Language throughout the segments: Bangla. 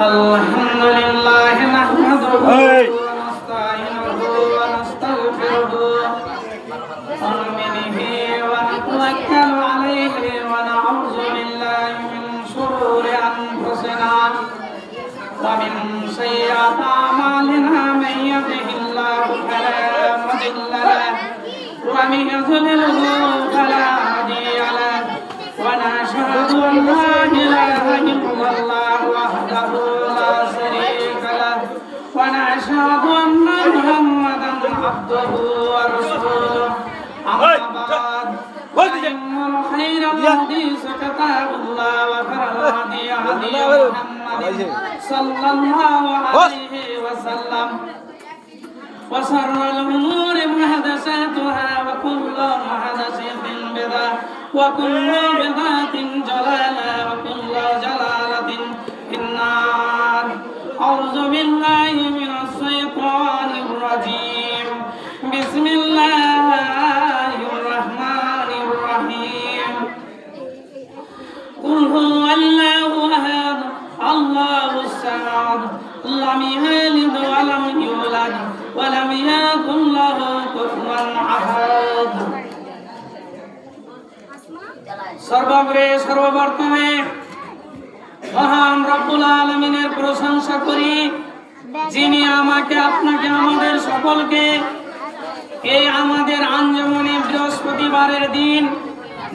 আলহামদুলিল্লাহ নাহমাদুহু ওয়া নাস্তাইনুহু ওয়া নাস্তাগফিরুহু ওয়া নু'মিनु বিহি ওয়া নাতাওয়াক্কালু আলাইহি ওয়া নাউযু বিল্লাহি মিন শুরুরি আনফুসিনা ওয়া মিন সাইয়্যাতি আ'মালিনা মান ইয়াহদিহিল্লাহু ফালা মুদিল্লা লাহু ওয়া মান yudlilhu ফালা হাদিয়া লাহু ওয়া নাশহাদু আন লা ইলাহা ইল্লাল্লাহু ওয়াহদাহু লা শারীকা লাহু ওয়া নাশহাদু আন্না মুহাম্মাদান আবদুহু ওয়া রাসূলুহু আম্মা বা'দ ফাইন্নাল খায়রাল হাদীস কিতাবুল্লাহ ওয়া খায়রাল হাদী হাদী মুহাম্মাদিন সাল্লাল্লাহু আলাইহি ওয়া সাল্লাম وشر الأمور محدثاتها وكل محدثة بدعة وكل بدعة ضلالة وكل ضلالة في النار أعوذ بالله من الشيطان الرجيم بسم الله الرحمن الرحيم قل هو الله أحد الله الصمد لم يلد ولم يولد ولم يكن له كفوا أحد সর্বগ্রে সর্ববর্তমে মহান রব্বুল আলামিনের প্রশংসা করি, যিনি আমাকে আপনাকে আমাদের সকলকে এই আমাদের আঞ্জুমানে বৃহস্পতিবারের দিন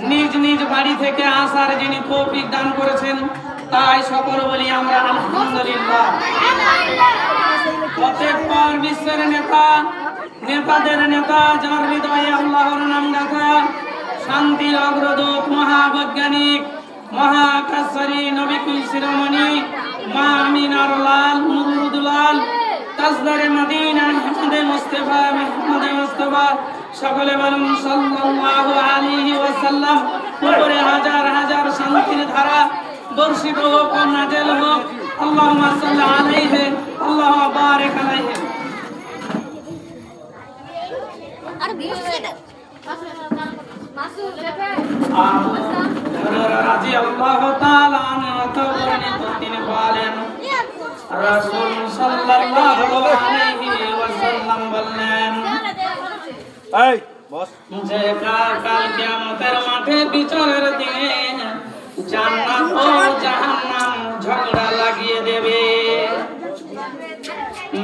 নিজ নিজ বাড়ি থেকে আসার যিনি তৌফিক দান করেছেন, তাই সকল বলি আমরা আলহামদুলিল্লাহ। প্রত্যেকবার বিশ্বের নেতা, নেতাদের নেতা, যার হৃদয়ে আল্লাহর নাম ডাকা, শান্তির অগ্রদূত মহাবৈজ্ঞানিক মহাকাশচারী নবিকুল শিরোমণি মা আমিনার লাল মুরুদুলাল তাজদারে মদিনা আহমদে মুস্তাফা মুহাম্মদে মুস্তাফা সকলে বলুন সাল্লাল্লাহু আলাইহি ওয়াসাল্লাম। উপরে হাজার হাজার শান্তির ধারা বর্ষিত হোক ও নাজেল হোক। আল্লাহুম্মা সাল্লি আলাইহি আল্লাহুম্মা বারিক আলাইহি। আর বিশেষ রাদিয়াল্লাহু তাআলা আনহু তিনি বলেন, রাসূল সাল্লাল্লাহু আলাইহি ওয়াসাল্লাম বললেন, এই বস, যে কাল কিয়ামতের মাঠে বিচারের দিনে জান্নাত ও জাহান্নাম ঝগড়া লাগিয়ে দেবে।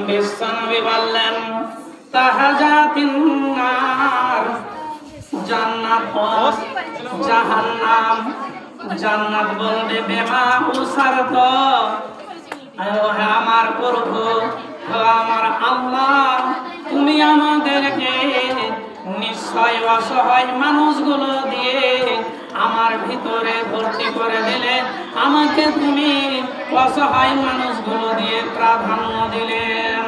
বিশ্বনবী বললেন, তাহাজাতিন নার, জান্নাত ও জাহান্নাম। জান্নাত বলবে বেমা উসারত, হে আমার প্রভু, হে আমার আল্লাহ, তুমি আমাদেরকে নিশ্চয় অসহায় মানুষগুলো দিয়ে আমার ভিতরে ভর্তি করে দিলে, আমাকে তুমি অসহায় মানুষগুলো দিয়ে প্রাধান্য দিলেন।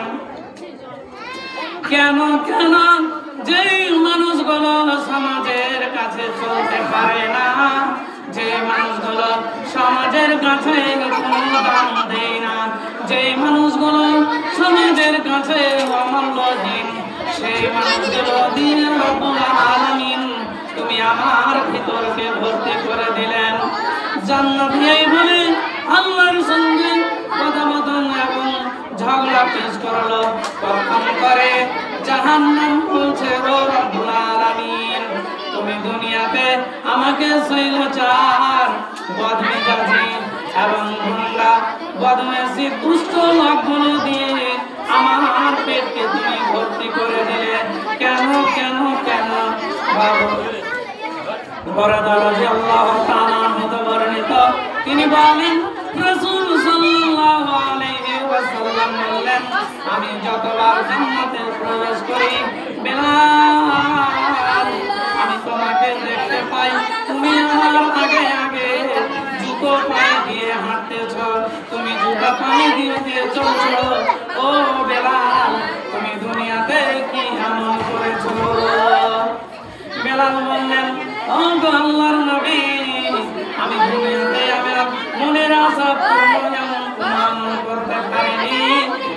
কেন কেন যে মানুষগুলো সমাজের কাছে চলতে পারে না, যে মানুষগুলো সমাজের কাছে কোনো দাম দেয় না, যে মানুষগুলো সমাজের কাছে অমূল্যহীন, সেই মানুষগুলো দিয়ে রব্বুল আলামিন তুমি আমার ভিতরকে ভর্তি করে দিলেন। জান্নাত এই বলে আল্লাহর সঙ্গে কথোপকথন এবং ঝগড়া পেশ করলো। তখন করে জাহান্নাম বলছে, ও রব্বুল আলামিন, তুমি দুনিয়াতে আমাকে শৈলচার, বদমেজাজি এবং গুন্ডা, বদমেশি, দুষ্ট লোকগুলো দিয়ে আমার পেটকে তুমি ভর্তি করে দিলে। কেন কেন কেন? রাদিয়াল্লাহু তাআলা আনহু বর্ণিত, তিনি বলেন, রাসূল সাল্লাল্লাহু আলাইহি ওয়াসাল্লাম বললেন, আমি যতবার জান্নাতে প্রবেশ করি, বেলাল, আমি তোমাকে দেখতে পাই, তুমি আমার আগে আগে জুতো পায়ে দিয়ে হাঁটতেছ, তুমি জুতো পায়ে দিয়ে চলছো। ও বেলাল, তুমি দুনিয়াতে কি আমল করেছো? বেলাল বললেন, ও আল্লাহর নবী, আমি দুনিয়াতে আমার মনের আশা পূরণ করতে পারিনি,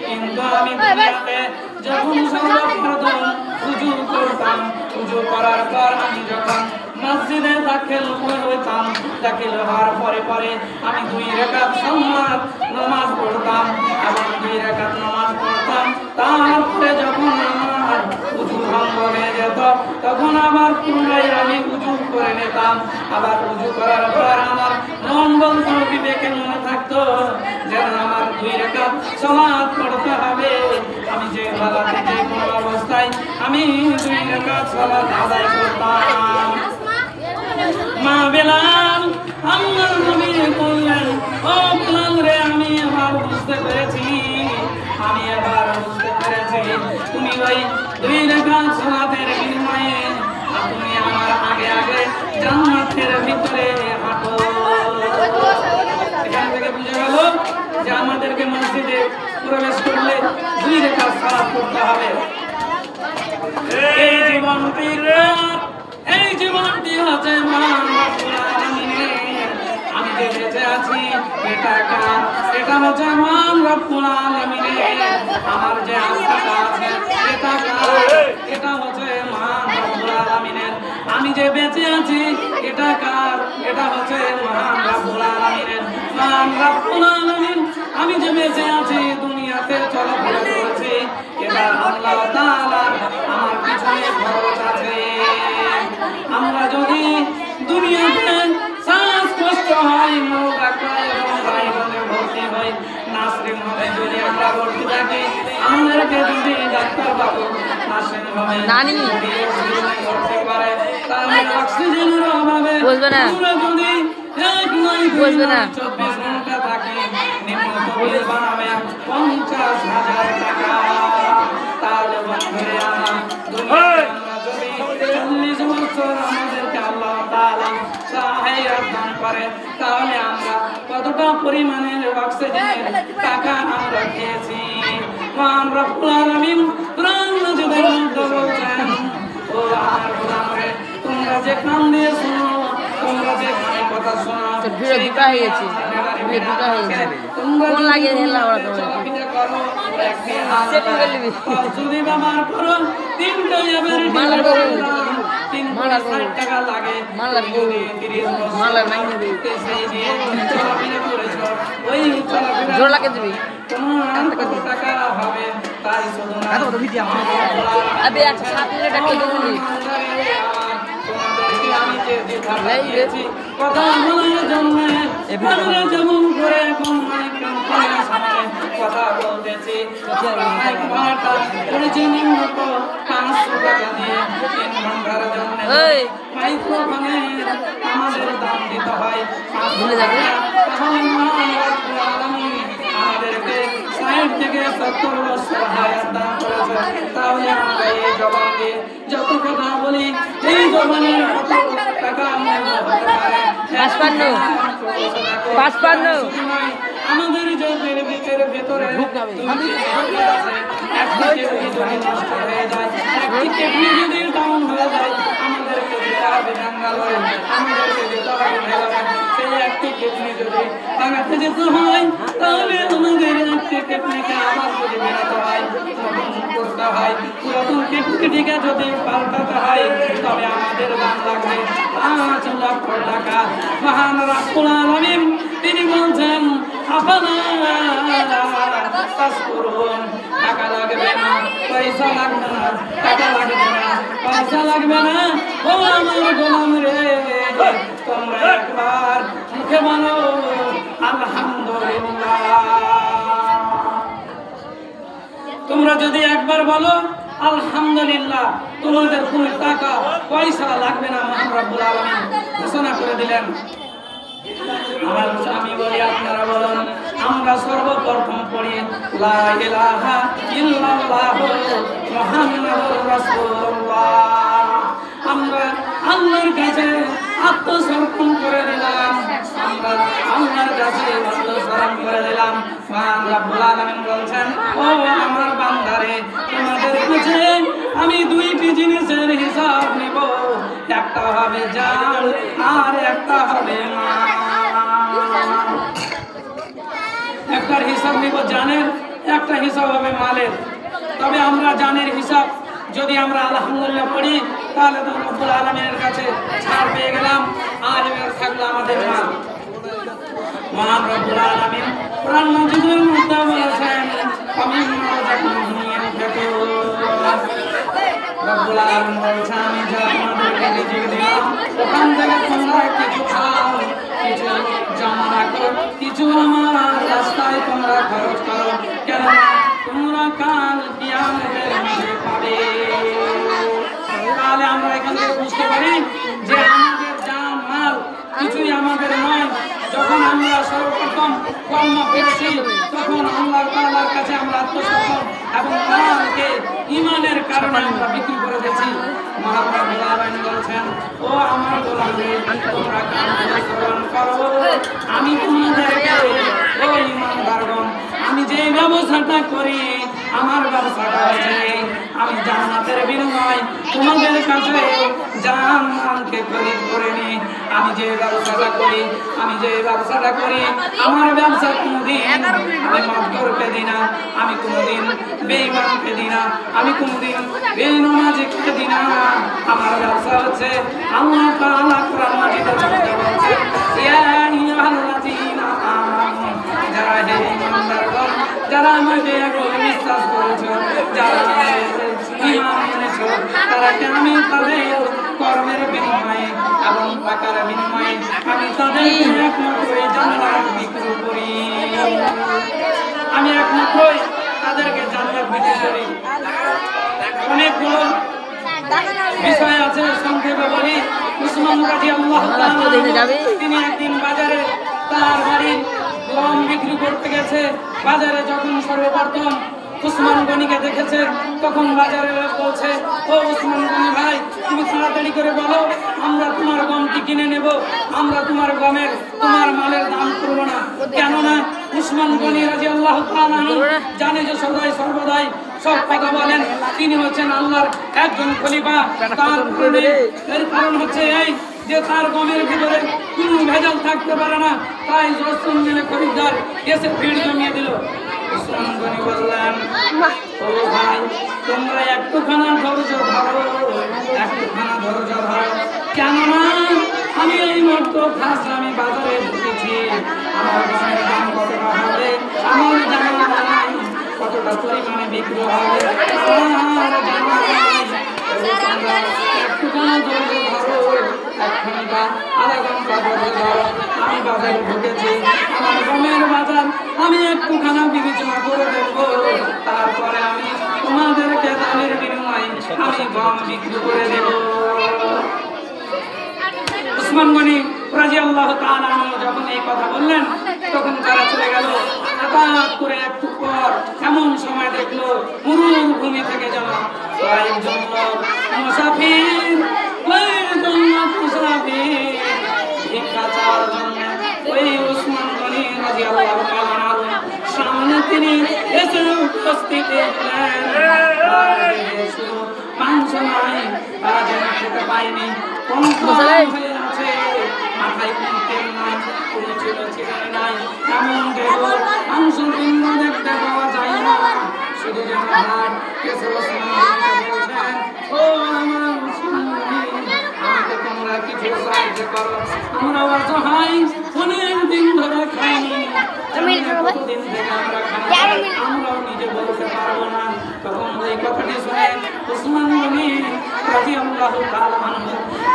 কিন্তু আমি দুনিয়াতে যখন সর্বপ্রথম উযু করতাম, উযু করার পর আমি যখন মসজিদে দাখিল হইতাম, দাখিল হওয়ার পরে পরে আমি 2 রাকাত সুন্নাত নামাজ পড়তাম এবং 2 রাকাত নামাজ পড়তাম। তারপরে যখন আমার উযু ভঙ্গ হয়ে যেত তখন আবার পুনরায় আমি উযু করে নিতাম। আবার উযু করার পর আমার মন বলতো, বিবেকে মনে থাকতো যেন আমার 2 রাকাত সালাত পড়তে হবে। আমি যে হালাতে যে কোনো অবস্থায় আমি 2 রাকাত সালাত আদায় করতাম। মা বেলাল আল্লাহর নবী বললেন, ও বেলাল রে, আমি এবার বুঝতে পেরেছি, আমি এবার বুঝতে পেরেছি তুমি ওই 2 রাকাত সালাতের বিনিময়ে তুমি আমার আগে আগে জান্নাতের ভিতরে হাঁটো। এখান থেকে বুঝে গেল যে আমাদেরকে মসজিদে প্রবেশ করলে 2 রাকাত সালাত পড়তে হবে। এই জীবনটি হচ্ছে আমি যে বেঁচে আছি এটা হচ্ছে মহান রব্বুল আলামিনের। আমার যে আত্মাটা আছে এটা হচ্ছে মহান রব্বুল আলামিনের। আমি যে বেঁচে আছি এটা কার? এটা হচ্ছে মহান রব্বুল আলামিনের। মহান রব্বুল আলামিন আমি যে বেঁচে আছি, দুনিয়াতে চলাফেরা করছি, এটা আল্লাহ তাআলা আমার পিছনে খরচ আছে। আমরা যদি দুনিয়াতে শ্বাসকষ্ট হয়, রোগ আক্রান্ত এবং বাইরে ভর্তি হয়, নার্সিং হোমে যদি আমরা ভর্তি থাকি, আমাদেরকে যদি ডাক্তার বাবু নার্সিং হোমে ভর্তি করে, তাহলে অক্সিজেনের অভাবে আমরা যদি 24 ঘন্টা থাকি, নিম্নত বিল বানাবে 50,000 টাকা। তাহলে বন্ধুরে আমরা যদি 40 বছর আমাদেরকে আল্লাহ তাআলা সাহায্য দান করে, তাহলে আমরা কতটা পরিমাণের অক্সিজেনের টাকা আমরা খেয়েছি। মহান রব্বুল আলামিন কোরআন মাজিদের মধ্যে বলছেন, ও আমার গোলামরে, তোমরা যে কান দিয়ে শোনো, তোমরা যে কানে কথা শোনো, দুটা হয়ে গেছে, কোন লাগে হেলা ওরা তো সেটিং করে নিবি। যদি ব্যবহার করো 3টা এভারেজ মালার 60 টাকা লাগে, মালার 30 বছর মালার নাই নেবে, সেই দিয়ে চলাফেরা করেছো, ওই চলাফেরা জোর লাগে দিবি কত টাকা হবে তাই শুধু না। আবে আচ্ছা 7 মিনিট টাকা দিবি আমি যে কথা বলেছি, কথা বলার জন্য আমরা যেমন করে এখন মাইক্রোফোনের সামনে কথা বলতেছি, মাইক ভাড়াটা করেছি নিম্নত 500 টাকা দিয়ে 3 ঘন্টার জন্য। মাইক্রোফোনে আমাদের দাম দিতে হয় 500 টাকা। আমাদেরকে 60 থেকে 70 বছর হায়াত দান করেছে, তাহলে আমরা এই জবান দিয়ে যত কথা বলি, এই জবানের টাকা আমাদের জলের ভেতরে নষ্ট হয়ে যায়, একটি কিডনি যদি ডাউন হয়ে যায়, আমাদেরকে যেতে হবে ব্যাঙ্গালোরে, আমাদেরকে যেতে হবে মেলাঘাট। সেই একটি কিডনি যদি ভাঙাতে যেতে হয়, তাহলে আমাদের একটি কিডনিকে আবার যদি বেরোতে হয়, নতুন করতে হয়, পুরাতন কিডনিটিকে যদি পাল্টাতে হয়, তবে আমাদের দাম লাগবে 5 লক্ষ টাকা। মহান রব্বুল আলামিন তিনি বলছেন, আপনারা তাসকুরুন, টাকা লাগবে না, পয়সা লাগবে না, টাকা লাগবে না, পয়সা লাগবে না। ও আমার গোলাম রে, তোমরা একবার মুখে বলো আলহামদুলিল্লাহ। তোমরা যদি একবার বলো আলহামদুলিল্লাহ, তোমাদের কোনো টাকা পয়সা লাগবে না। মহান রব্বুল আলামিন ঘোষণা করে দিলেন। আমি বলি, আপনারা বলুন। আমরা সর্বপ্রথম পড়ি লা ইলাহা ইল্লাল্লাহু মুহাম্মাদুর রাসূলুল্লাহ। আমরা আল্লাহর কাছে আত্মসমর্পণ করে দিলাম, আমরা আল্লাহর কাছে আত্মসমর্পণ করে দিলাম। মহান রব্বুল আলামিন বলছেন, ও আমার বান্দারে, তোমাদের কাছে আমি 2টি জিনিসের হিসাব নেব, একটা হবে জান আর একটা হবে মাল। একটার হিসাব নিব জানের, একটা হিসাব হবে মালের। তবে আমরা জানের হিসাব যদি আমরা আলহামদুলিল্লাহ পড়ি, তাহলে তো রব্বুল আলামিনের কাছে ছাড় পেয়ে গেলাম। আমাদের মা। মহান রব্বুল আলামিন কোরআন মাজিদের মধ্যে বলেছেন ফামিম্মা রাযাকনাহুম ইউনফিকুন। রব্বুল আলামিন বলেছেন আমি যা তোমাদেরকে রিজিক দিলাম ওখান থেকে তোমরা কিছু খাও, কিছু জমা রাখো, কিছু আমার রাস্তায় তোমরা খরচ করো, কেননা তোমরা কাল কিয়ামতের মাঠে পাবে। তাহলে আমরা এখান থেকে বুঝতে পারি যে আমাদের যা মাল কিছুই আমাদের নয়। যখন আমরা সর্বপ্রথম কর্ম করেছি তখন আল্লাহ তাআলার কাছে আমরা আত্মসমর্পণ এবং মালকে ঈমানের কারণে আমরা বিক্রি করে দিয়েছি। মহান রব্বুল আলামিন বলেছেন ও আমার গোলামদের তোমরা কান খুলে শ্রবণ করো, আমি তোমাদেরকে ও ঈমানদারগণ আমি যে ব্যবসাটা করি আমার ব্যবসাটা হচ্ছে আমি জান্নাতের বিনিময় তোমাদের কাছে জান্নাতকে খরিদ করে নিই। আমি যে ব্যবসাটা করি আমার ব্যবসা কোনোদিন আমি মক্করকে দিই না, আমি কোনোদিন বেঈমানকে দিই না, আমি কোনোদিন বেনমাজিকে দিই না। আমার ব্যবসা হচ্ছে আল্লাহ তাআলা কোরআন মাজিদে বলছে ইয়া আইয়ুহাল্লাযীনা আমানু, যারা হে ঈমানদারগণ যারা আমাকে বিশ্বাস করেছো, যারা ঈমান এনেছো, তারাকে আমি তাদের কর্মের বিনিময়ে এবং টাকার বিনিময়ে আমি তাদেরকে একমাত্রই জান্নাত বিক্রি করি। আমি একমাত্রই তাদেরকে জান্নাত বিক্রি করি। অনেকগুলো বিষয় আছে, সংক্ষেপে বলি। উসমান রাদিয়াল্লাহু তাআলা তিনি একদিন বাজারে তার বাড়ির গম বিক্রি করতে গেছে। বাজারে যখন সর্বপ্রথম উসমান গনিকে দেখেছে তখন বাজারে বলছে ও উসমান গনি ভাই তুমি তাড়াতাড়ি করে বলো আমরা তোমার গমটি কিনে নেব, আমরা তোমার মালের দাম করবো না। কেননা উসমান গনি রাদিয়াল্লাহু তাআলা জানে যে সদাই সর্বদাই সব কথা বলেন, তিনি হচ্ছেন আল্লাহর একজন খলিফা। তার এর কারণ হচ্ছে এই যে তার গমের ভিতরে কোনো ভেজাল থাকতে পারে না। তাই রসুন মিলে খরিদ্দার এসে ভিড় জমিয়ে দিল। উসমান গনি বললেন ও ভাই তোমরা একটুখানা ধৈর্য ধরো, কেননা আমি এই মাত্র ফার্স্ট আমি বাজারে ঢুকেছি, আমার গমের দাম কতটা হবে আমার জানা নাই, কতটা পরিমাণে বিক্রি হবে আমার জানা নাই। একটুখানা ধৈর্য ধরো, 1 ঘন্টা আধা ঘন্টা ধৈর্য ধরো, আমি বাজারে ঢুকেছি, আমার গমের বাজার আমি একটুখানা বিবেচনা করে দেখবো, তারপরে আমি তোমাদেরকে দামের বিনিময়ে আমি গম বিক্রি করে দেব। উসমান গনি রাদিয়াল্লাহু তাআলা যখন এই কথা বললেন তখন তারা চলে গেল। হঠাৎ করে একটু পর এমন সময় দেখলো মরুভূমি থেকে যেন কয়েকজন লোক মুসাফির ভিক্ষা চাওয়ার জন্য ওই উসমান গনি রাদিয়াল্লাহু তাআলার সামনে তিনি এসে উপস্থিত হলেন। মাংস নাই, তারা যেন খেতে পায়নি, হয়ে আছে, মাথায় কোনো তেল নাই, কোনো চুলো চিরানি নাই, এমন দেহ মাংস বিন্দু দেখতে পাওয়া যায় না, শুধু যেন হাত কেসে বলছেন ও আমার আমাকে তোমরা কিছু সাহায্য করো, আমরা অসহায়, অনেক দিন ধরে খাইনি, কতদিন থেকে আমরা খাই, আমরাও নিজে বলতে পারবো না। তখন এই কথাটি শুনে উসমান গনি রাদিয়াল্লাহু তাআলা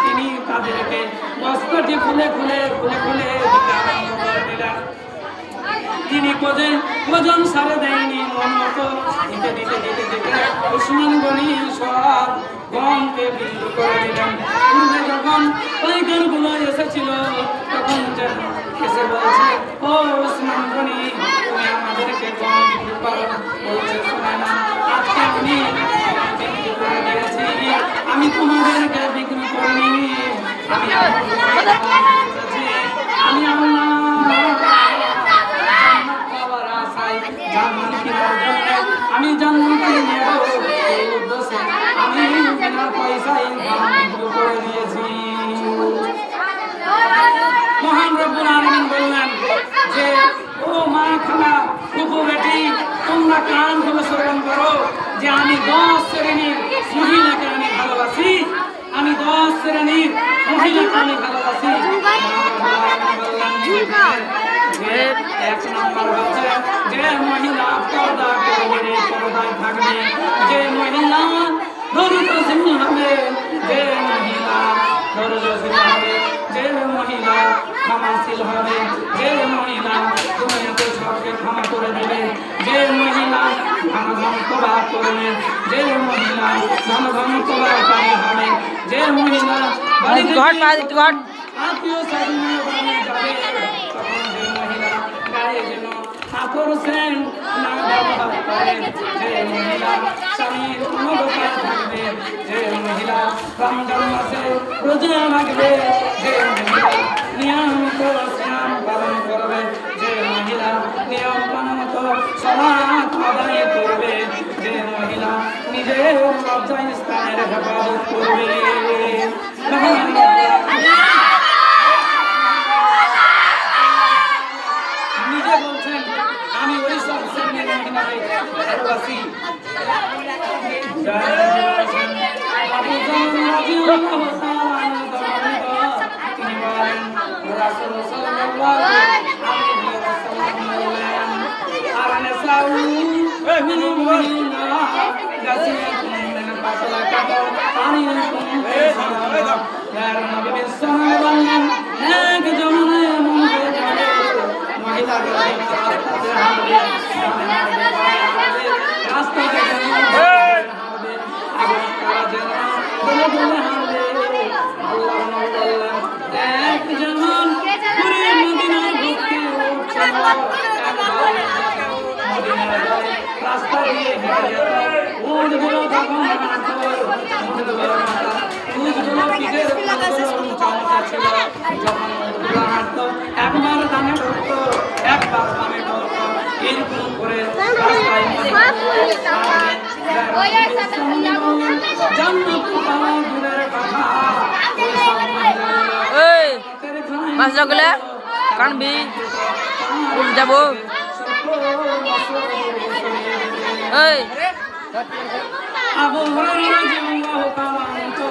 তিনি তাদেরকে বস্ত্রটি খুলে আরম্ভ করে দিলেন। তিনি ওজন সারে দেয়নি, মন মতো দিতে উসমান গনি সব গমকে বিক্রি করে দিলেন। পূর্বে যখন পাইকারগুলো এসেছিল তখন যেন এসে বলছে ও উসমান গনি তুমি আমাদেরকে গম বিক্রি করো, বলছে শোনে না আজকে আমি বিক্রি করে দিয়েছি, আমি তোমাদেরকে বিক্রি করিনি, আমি আমি জান্নাত নেব এই উদ্দেশ্যে আমি বিনা পয়সায় বিক্রি করে দিয়েছি। মহান রব্বুল আলামিন বললেন যে ও মা খালা ফুফু বেটি তোমরা কান খুলে শ্রবণ করো যে আমি 10 শ্রেণীর মহিলাকে আমি ভালোবাসি, আমি 10 শ্রেণীর মহিলাকে আমি ভালোবাসি। এক নম্বর হচ্ছে যে মহিলা পর্দা করবে, পর্দায় থাকবে, যে মহিলা ধৈর্যশীল হবে, যে মহিলা ধৈর্যশীল হবে, যে মহিলা ক্ষমাশীল হবে, যে মহিলা দুনিয়াতে সবকে ক্ষমা করে দেবে, যে মহিলা ধন করা করবে, যে মহিলা ধন করাকারী হবে, যে মহিলা আত্মীয় স্বজনের বাড়ি যাবে, তখন যে মহিলা গায়ে যেন আতর সেন না ব্যবহার করে, যে মহিলা স্বামীর অনুগতায় থাকবে, যে মহিলা রমজান মাসে রোজা রাখবে, যে মহিলা নিয়মিত স্নান পালন করবে, যে মহিলা নিয়ম মতো সালাত আদায় করবে, যে মহিলা নিজের লজ্জা স্থানের হেফাজত করবে। নিজে বলছেন আমি ওই সব শ্রেণীর মহিলাকে ভালোবাসি। তিনি বলেন রাসূল সাল্লাল্লাহু আলাইহি ওয়াসাল্লাম আর নেসাউ মিন মুমিনা গাসিয়াতুন মিন পাতলাকাত আনিকুম সালাম ইয়া নবী সাল্লাল্লাহু আলাইহি এক জমানে মনে করে মহিলা রাস্তা এক যেমন রাস্তা দিয়ে উঠগুলো তখন ছিল যখন হাঁটতো একবার দামে ঢুকতো একবার দামে ঢুকতো এরকম করে রাস্তায় জান্নাত পাওয়া দূরের কথা মাছ লাগলে কানবি যাব আবু হুরায়রা রাদিয়াল্লাহু তাআলা আনহু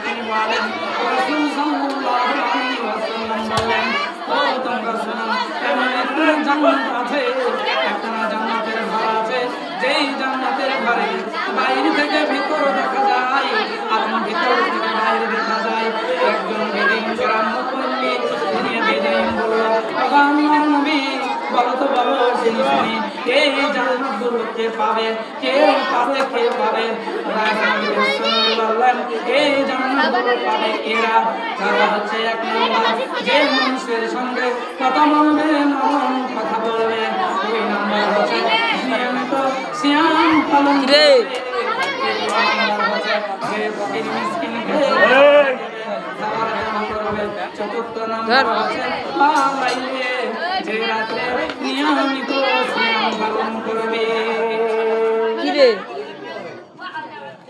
তিনি বলেন রাসূল সাল্লাল্লাহু আলাইহি ওয়াসাল্লাম বলেন ও তোমরা শুনো এমন একটা জান্নাত আছে, একটা জান্নাতের ঘর আছে, যেই জান্নাতের ঘরে বাইরে থেকে ভিতর দেখা যায় আর ভিতর থেকে বাইরে দেখা যায়। একজন বেদিন গ্রাম মুসল্লি তিনি বেদিন বলল আল্লাহর নবী বলো তো বাবা শুনি এই জান্নাতগুলো কে পাবে, কে পাবে, কে পাবে? এই জান্নাতগুলো পাবে এরা যারা হচ্ছে এক নম্বর যে মানুষের সঙ্গে কথা বলবে, নরম কথা বলবে, দুই নম্বর হচ্ছে নিয়মিত সিয়াম পালন করবে, চতুর্থ নম্বর হচ্ছে যে রাত্রে নিয়মিত সিয়াম পালন করবে।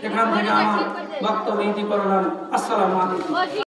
এখান থেকে আমার বক্তব্য ইতি করলাম। আসসালামু আলাইকুম।